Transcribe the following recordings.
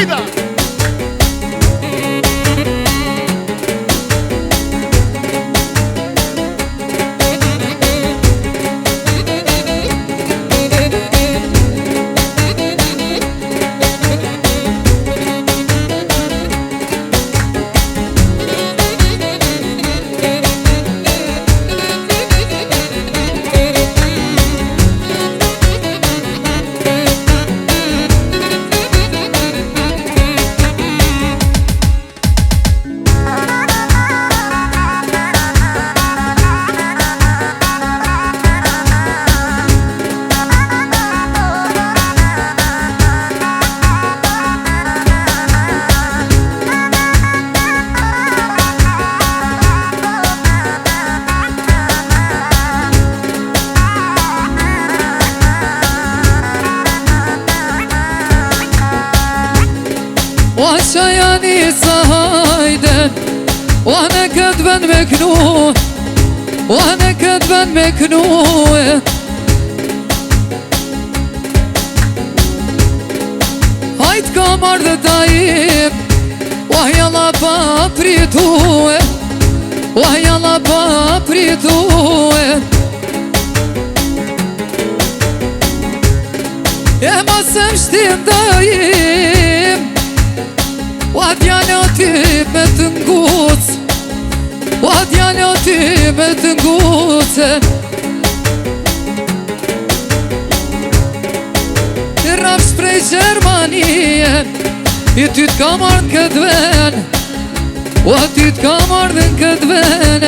Hajda! O që janë i së hajden, o në këtë vend me knu, o në këtë vend me knu. Hajt ka marrë dhe tajim, o jalla pa pritu, o jalla pa pritu. E masëm shtim tajim, o djallë ty me të nguc, o djallë ty me të nguc. I rafsh prej Gjermanie, i ty t'ka marrë në këtë ven, o ty t'ka marrë në këtë ven.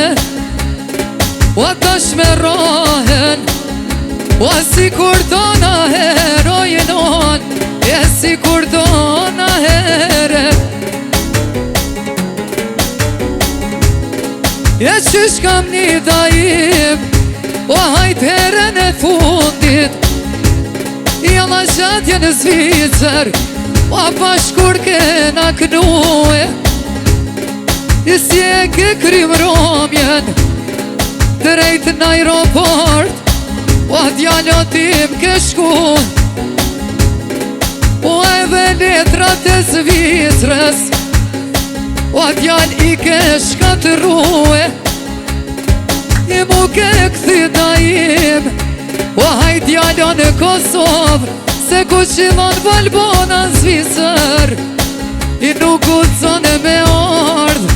O tash me rohen, o si kur tona heroinon, e si kur tona here. E qysh kam një tajim, o hajt herën e fundit, i alla gjatje në Zvicër, o bashkur kena knue. I si e ke krym romjen, drejt në aeroport, o djallo tim ke shku, o edhe letrat e Zvicrës, o djall i ke shkatërue. I mu ke këthi tajim, o hajt djallo në Kosovë, se ku qilon Valbona në Zvicër, i nuk u conë me ardhë,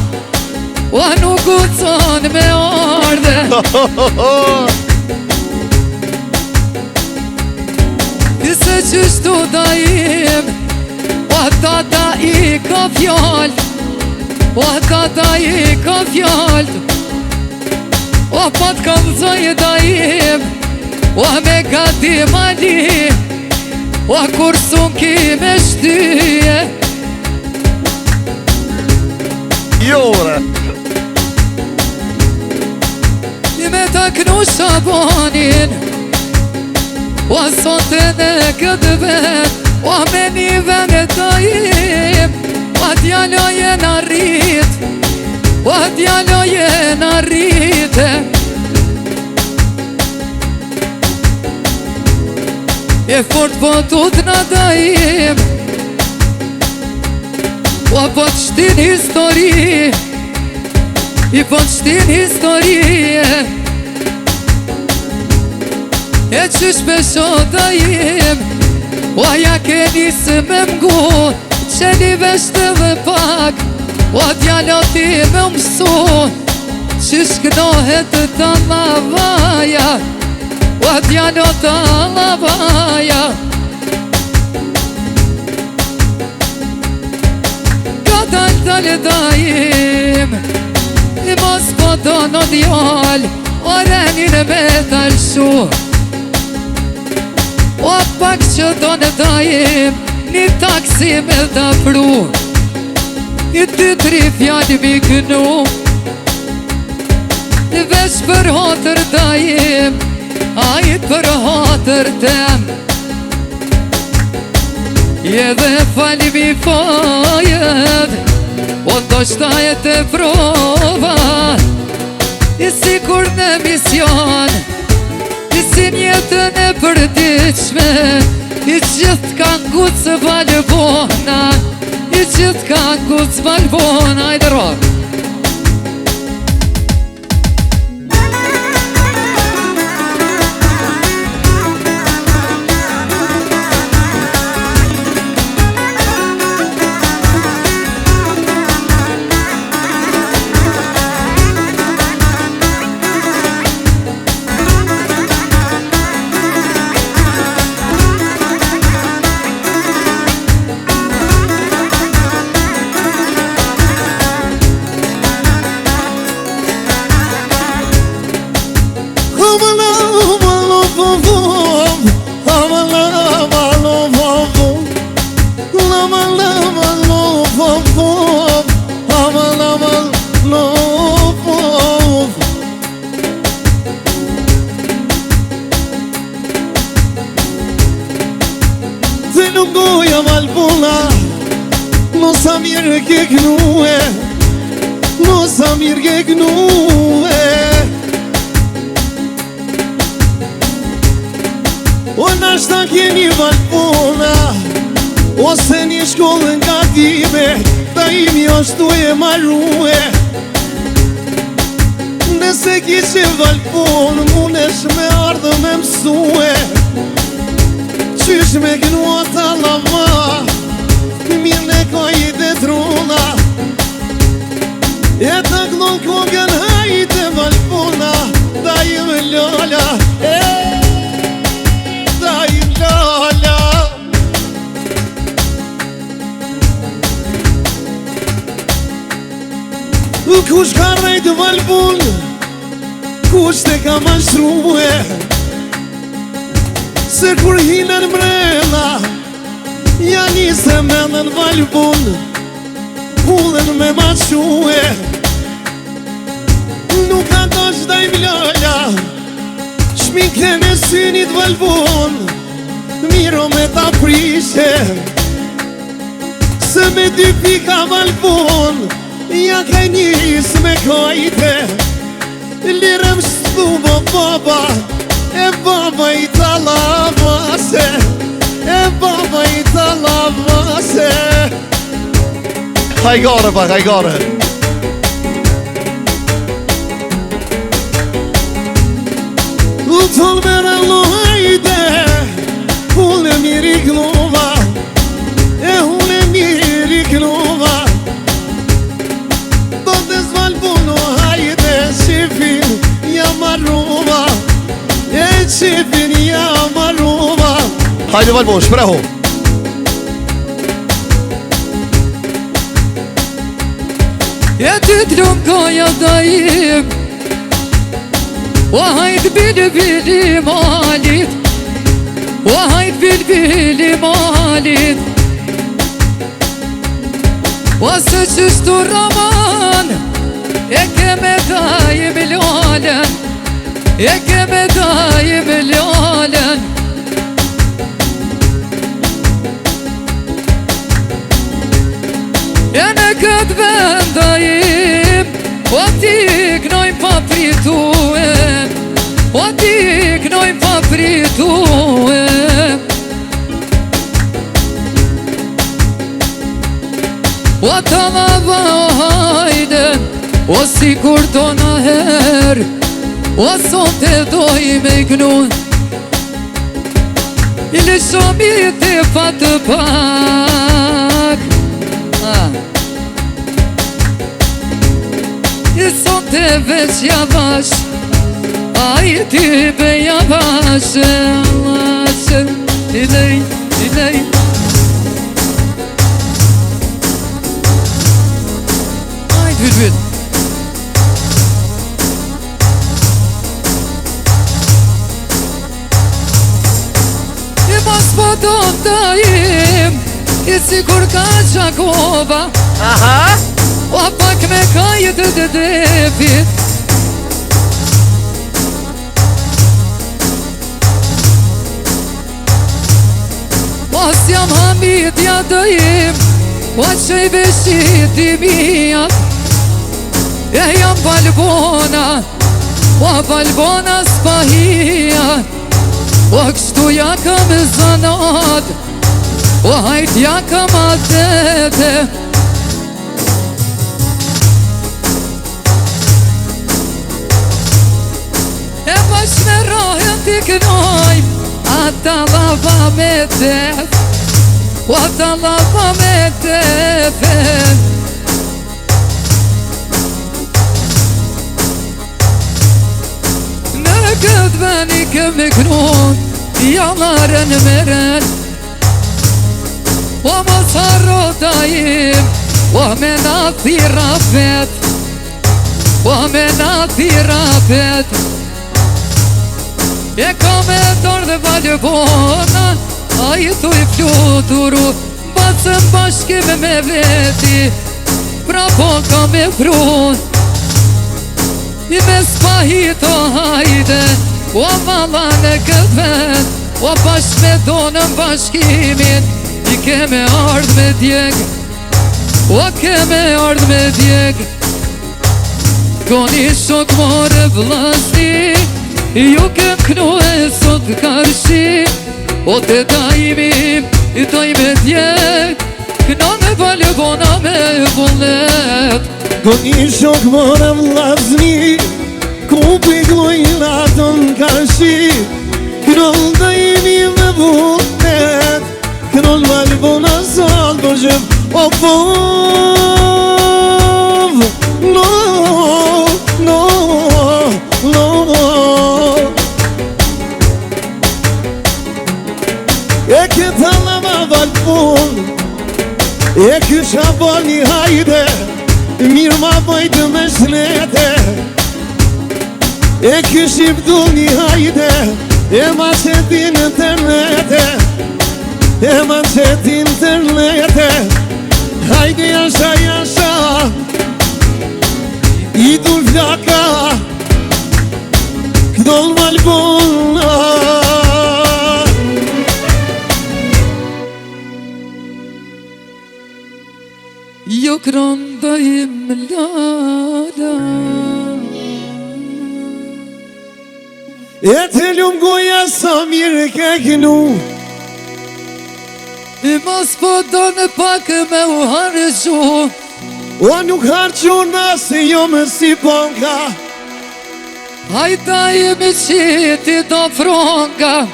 o nuk u conë me ardhë. I se qështu tajim, o tata i ka fjallë, o tata i ka fjallë. O pat kam zoj tajim, o me gati mali, o kur sun ki me shtyje. Jore! I me ta knu Shabanin, o sote në këtë ven, o me një ven e tajim, o djallo jena rrit, o djallo jena rrit. E fort po tut në tajim, o po të shtin histori, i po të shtin histori. E që shpesho tajim, o ja ke nisë me mgu, që një veshte dhe pak, o djallo ti me mësu, që shknohet të lavaja, o djallo të lavaja. Ka dal tajim, i mos po do në djall, o renin me talshu. O pak që do në tajim, një taksi me të pru, i ty tri fjallë mi kënu. I veç për hotër tajim, a i për hotër tem. I edhe falë mi fajet, o do shtajet e prova. I si kur në mision, i si njetën e përdiqme, i gjithë kanë gutë së valë bona. I qëtë ka kutë balbon, ajde rock. Se nuk goja malpuna, no sa mirë ke knue, no sa mirë ke knue. O nashta keni malpuna, ose një shkollën nga time, ta imi ashtu e marrue. Nëse kishe valpun, munesh me ardhë me mësue. Qysh me knua ta lava, mirë ne ka i dhe truna. E ta këllon kongën hajte valpuna, ta i me lala, ta i lala. Kush ka rejtë valpun, kush te ka mashrue. Se kur hinën mrena, ja njëse menën valpun, hullën me mashue. Nuk ka tash da i mlala, shminke në synit valpun, miro me ta prishe. Se me dy pika valpun, ja ka njës me kajte. Lirëm shtubo baba, e baba i talavase, e baba i talavase. Hajgare pak, hajgare. Uton me rallo hajde, unë miri knova, e unë miri knova. Do të zvalpuno hajde, shifin jam arrova, e shifin jam arrova. Hajde valpun, shprehu. E ty t'lum goja daim, o hajt bili malit, o hajt bili malit. O se qështu roman, e keme daim lalen, e keme daim lalen. E në këtë vendajim, o ti knojmë pa prituem, o ti knojmë pa prituem. O të lava o hajde, o si kur do në her, o son të doj me gnu. I lëshomi të fatë pak, i son të veç javash, a i ty be javash. I lej, i lej. Ajt vyt. I mos po do të im, i sigur ka Gjakova. Aha. O pak me kajt të devit. Mos jam hamidja dëjim, o që i veshit i mijat. E jam balbona, o balbona s'pahia. O kështu ja kam zanat, O hajt ja kam atete E bash me rahën t'i kënoj Ata lava me tef O ata lava me tefen Në këtë veni kemi knun Jallarën meren O mos harro dajim O me na thira vet O me na thira vet E ka me dorë dhe valë bona A i tu i fluturu Bacën bashkime me veti Pra po ka me prun I me spahito hajde O malla në këtë vend O bashk me donën bashkimin I keme ardh me djeg O keme ardh me djeg Koni shok more vlasti Ju kem knu e sot karshi O te tajmim I taj me djeg Kna me valë bona me vullet Koni shok more vlasti Ku pigloj latën karshi Knol tajmim me vullet Knol valë bona sal përgjëm O pov No, no, no E këta lama valpun E kësha bani hajde Mirë ma bëjtë me shlete E këship du një hajde E ma qetin internete E ma qetin internete Hajde jasha jasha I du vjaka Këdol valpuna Jo krondajim lala E të lumë goja sa mirë ke kënu I mos po do në pak me u harëgju O nuk harquna se jo më si ponka Hajta jemi qiti do fronga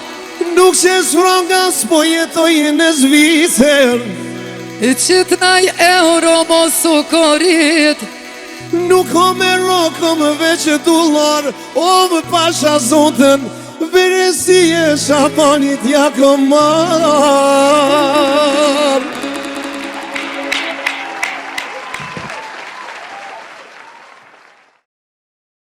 Nuk qes fronga s'po jetoj në Zvicër I qitë naj euro mos u korit Nuk o me roko më veç dollar O më pasha zotën Veresi e shapanit ja ko marr